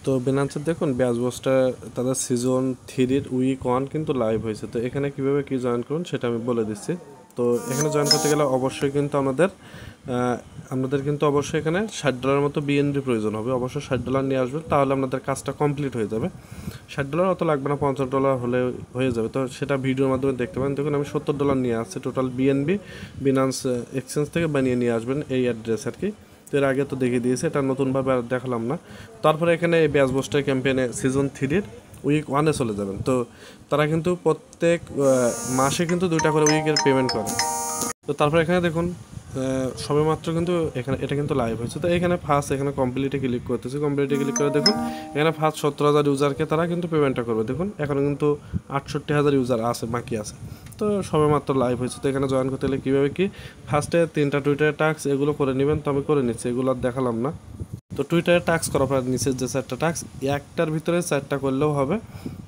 তো বিনান্সের দেখুন ব্যাচবসটা তাদের সিজন 3-র উইক 1 কিন্তু লাইভ হয়েছে। তো এখানে কিভাবে কি জয়েন করুন সেটা আমি বলে দিচ্ছি। তো এখানে জয়েন করতে গেলে অবশ্যই কিন্তু আমাদের কিন্তু অবশ্যই এখানে $60 মতো বিএনবি প্রয়োজন হবে। অবশ্যই $60 নিয়ে আসবেন, তাহলে আপনাদের কাজটা কমপ্লিট হয়ে যাবে। $60 অত লাগবে না, $50 হলে হয়ে যাবে। তো সেটা ভিডিওর মাধ্যমে দেখতে পাবেন। দেখুন আমি $70 নিয়ে আসছি টোটাল বিএনবি বিনান্স এক্সচেঞ্জ থেকে বানিয়ে নিয়ে আসবেন এই অ্যাড্রেস আর কি। তো এর আগে তো দেখিয়ে দিয়েছে, এটা নতুনভাবে আর দেখালাম না। তারপরে এখানে এই ব্যাচবস্টার ক্যাম্পেইনে সিজন 3-র উইক 1-এ চলে যাবেন। তো তারা কিন্তু প্রত্যেক মাসে কিন্তু 2টা করে উইকের পেমেন্ট করে। তো তারপর এখানে দেখুন সবেমাত্র কিন্তু এটা কিন্তু লাইভ হয়েছে। তো এখানে ফার্স্ট এখানে কমপ্লিটে ক্লিক করতেছি। কমপ্লিটে ক্লিক করে দেখুন এখানে ফার্স্ট 70,000 ইউজারকে তারা কিন্তু পেমেন্টটা করবে। দেখুন এখনও কিন্তু 68,000 ইউজার আছে, বাকি আছে। তো সবেমাত্র লাইভ হয়েছে। তো এখানে জয়েন করতে হলে কীভাবে কি ফার্স্টে 3টা টুইটার টাস্ক এগুলো করে নেবেন। তো আমি করে নিচ্ছি, এগুলো আর দেখালাম না। তো টুইটারে টাস্ক করার পর নিচের যে 4টা টাস্ক, একটার ভিতরে 4টা করলেও হবে।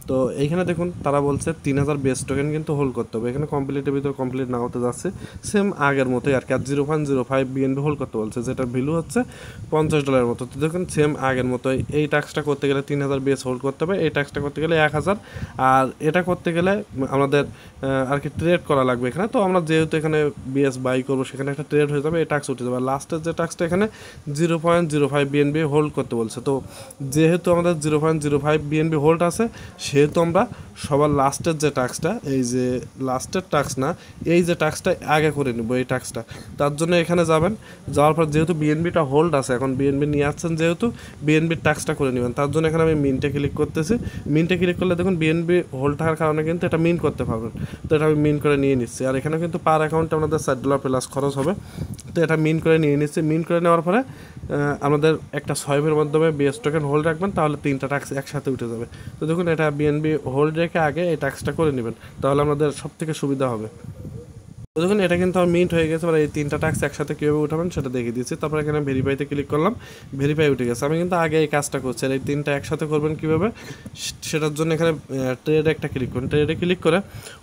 তো এইখানে দেখুন তারা বলছে 3,000 বেস টোকেন কিন্তু হোল্ড করতে হবে। এখানে কমপ্লিটের ভিতরে কমপ্লিট না হতে যাচ্ছে, সেম আগের মতোই আর কি। আর 0.05 বিএনবি হোল্ড করতে বলছে, যেটার ভ্যালু হচ্ছে $50 মতো। তো দেখুন সেম আগের মতোই। এই টাস্কটা করতে গেলে 3,000 বেস হোল্ড করতে হবে, এই টাস্কটা করতে গেলে 1,000। আর এটা করতে গেলে আমাদের আর কি ট্রেড করা লাগবে এখানে। তো আমরা যেহেতু এখানে বিএস বাই করবো, সেখানে একটা ট্রেড হয়ে যাবে, এই টাস্ক উঠে যাবে। আর লাস্টের যে টাস্কটা এখানে 0.05 বিএনবি হোল্ড করতে বলছে। তো যেহেতু আমাদের 0.05 বিএনবি হোল্ড আছে, সেহেতু আমরা সবার লাস্টের যে টাস্কটা, এই যে লাস্টের টাস্ক না, এই যে টাস্কটা আগে করে নেব এই টাস্কটা। তার জন্য এখানে যাবেন, যাওয়ার পর যেহেতু বিএনবিটা হোল্ড আছে, এখন বিএনবি নিয়ে আসছেন যেহেতু, বিএনবির টাস্কটা করে নেবেন। তার জন্য এখানে আমি মিন্টে ক্লিক করতেছি। মিন্টে ক্লিক করলে দেখুন বিএনবি হোল্ড থাকার কারণে কিন্তু এটা মিন্ট করতে পারবেন। তো এটা আমি মিন্ট করে নিয়ে নিচ্ছি। আর এখানে কিন্তু পার অ্যাকাউন্টে আমাদের $60 প্লাস খরচ হবে। তো এটা মিন্ট করে নিয়ে নিচ্ছি। মিন্ট করে নেওয়ার পরে আমাদের একটা সোয়াইপের মাধ্যমে বিএস টোকেন হোল্ড রাখবেন, তাহলে 3টা টাস্ক একসাথে উঠে যাবে। তো দেখুন এটা বিএনবি হোল্ড রেখে আগে এই টাস্কটা করে নেবেন, তাহলে আমাদের সব থেকে সুবিধা হবে। তো দেখুন এটা কিন্তু আমার মিন্ট হয়ে গেছে। এবার এই 3টা টাস্ক একসাথে কীভাবে উঠাবেন সেটা দেখিয়ে দিচ্ছি। তারপর এখানে ভেরিফাইতে ক্লিক করলাম, ভেরিফাই উঠে গেছে। আমি কিন্তু আগে এই কাজটা করছি। আর এই 3টা একসাথে করবেন কীভাবে, সেটার জন্য এখানে ট্রেডে একটা ক্লিক করুন। ট্রেডে ক্লিক করে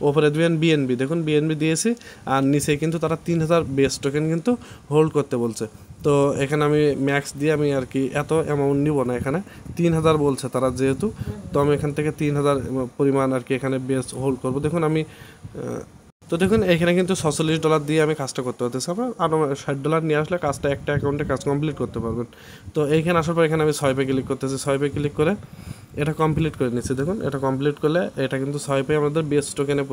ওপরে দেবেন বিএনবি। দেখুন বিএনবি দিয়েছি, আর নিচে কিন্তু তারা 3,000 বেস টোকেন কিন্তু হোল্ড করতে বলছে। তো এখানে আমি ম্যাক্স দিয়ে আমি আর কি এত অ্যামাউন্ট নিব না, এখানে 3,000 বলছে তারা যেহেতু। তো আমি এখান থেকে 3,000 পরিমাণ আর কি এখানে বেস হোল্ড করবো। দেখুন আমি তো দেখুন এখানে কিন্তু $46 দিয়ে আমি কাজটা করতে পারতেছি। আপনার আরও $60 নিয়ে আসলে কাজটা একটা অ্যাকাউন্টে কাজ কমপ্লিট করতে পারবেন। তো এইখানে আসার পর এখানে আমি সোয়াইপে ক্লিক করতেছি। সোয়াইপে ক্লিক করে এটা কমপ্লিট করে নিচ্ছি। দেখুন এটা কমপ্লিট করলে এটা কিন্তু সোয়াইপে আমাদের বেস টোকেনে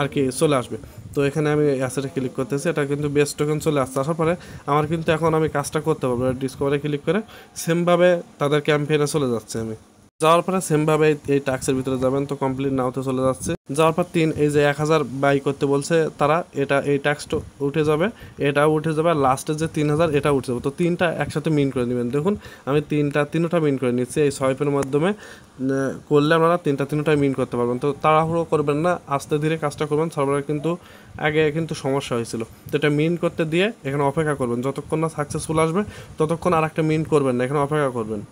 আর কি চলে আসবে। তো এখানে আমি অ্যাসেটে ক্লিক করতেছি, এটা কিন্তু বেস টোকেন চলে আসছে। আসার পরে আমার কিন্তু এখন আমি কাজটা করতে পারবো। ডিসকভারে ক্লিক করে সেমভাবে তাদের ক্যাম্পেইনে চলে যাচ্ছে আমি। যাওয়ার পরে সেমভাবে এই টাস্কের ভিতরে যাবেন। তো কমপ্লিট নাওতে চলে যাচ্ছে। যাওয়ার পর এই যে 1,000 বাই করতে বলছে তারা, এই টাস্কটা উঠে যাবে, এটাও উঠে যাবে। আর লাস্টের যে 3,000 এটা উঠে যাবে। তো 3টা একসাথে মিন করে নেবেন। দেখুন আমি তিনটা মিন করে নিচ্ছি। এই সোয়াইপের মাধ্যমে করলে আপনারা তিনটাই মিন করতে পারবেন। তো তাড়াহুড়ো করবেন না, আস্তে ধীরে কাজটা করবেন। সার্ভারে কিন্তু আগে কিন্তু সমস্যা হয়েছিল। তো এটা মিন করতে দিয়ে এখানে অপেক্ষা করবেন, যতক্ষণ না সাকসেসফুল আসবে ততক্ষণ আর একটা মিন করবেন না, এখানে অপেক্ষা করবেন।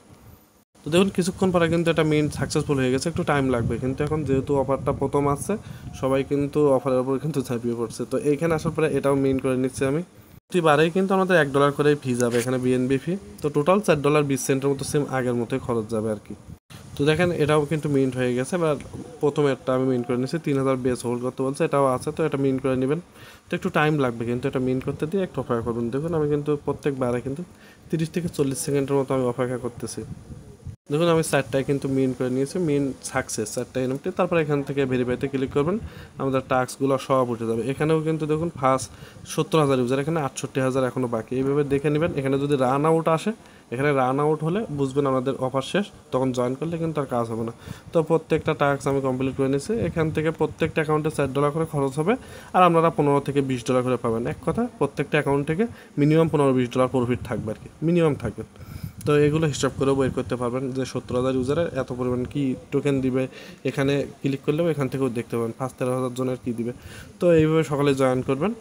তো দেখুন কিছুক্ষণ পরে কিন্তু এটা মিন্ট সাকসেসফুল হয়ে গেছে। একটু টাইম লাগবে, কিন্তু এখন যেহেতু অফারটা প্রথম আসছে, সবাই কিন্তু অফারের উপর কিন্তু ঝাঁপিয়ে পড়ছে। তো এইখানে আসার পরে এটাও মিন্ট করে নিচ্ছি আমি। প্রতিবারেই কিন্তু আমাদের $1 করে ফি যাবে এখানে, বিএনবি ফি। তো টোটাল $4.20 মতো সেম আগের মতোই খরচ যাবে আর কি। তো দেখেন এটাও কিন্তু মিন্ট হয়ে গেছে। এবার প্রথমে একটা আমি মিন্ট করে নিচ্ছি, 3,000 বেস হোল্ড করতে বলছে, এটাও আছে। তো এটা মিন্ট করে নেবেন। তো একটু টাইম লাগবে, কিন্তু এটা মিন্ট করতে দিয়ে একটু অপেক্ষা করবেন। দেখুন আমি কিন্তু প্রত্যেকবারে কিন্তু 30 থেকে 40 সেকেন্ডের মতো আমি অপেক্ষা করতেছি। দেখুন আমি 4টায় কিন্তু মিন করে নিয়েছি, মিন সাকসেস 4টা এনএফটি। তারপর এখান থেকে ভেরিফাইতে ক্লিক করবেন, আমাদের টাস্কগুলো সব উঠে যাবে। এখানেও কিন্তু দেখুন ফার্স্ট 70,000 ইউজার, এখানে 68,000 এখনও বাকি। এইভাবে দেখে নেবেন। এখানে যদি রান আউট আসে, এখানে রান আউট হলে বুঝবেন আমাদের অফার শেষ, তখন জয়েন করলে কিন্তু আর কাজ হবে না। তো প্রত্যেকটা টাস্ক আমি কমপ্লিট করে নিয়েছি। এখান থেকে প্রত্যেকটা অ্যাকাউন্টে $4 করে খরচ হবে, আর আপনারা $15 থেকে $20 করে পাবেন। এক কথা প্রত্যেকটা অ্যাকাউন্ট থেকে মিনিমাম $15-20 প্রফিট থাকবে আর কি, মিনিমাম থাকবে। তো এগুলো হিসাব করেও বের করতে পারবেন যে 70,000 ইউজারের এত পরিমাণ কি টোকেন দিবে। এখানে ক্লিক করলেও এখান থেকেও দেখতে পাবেন 5-13,000 জনের কী দিবে। তো এইভাবে সকালে জয়েন করবেন।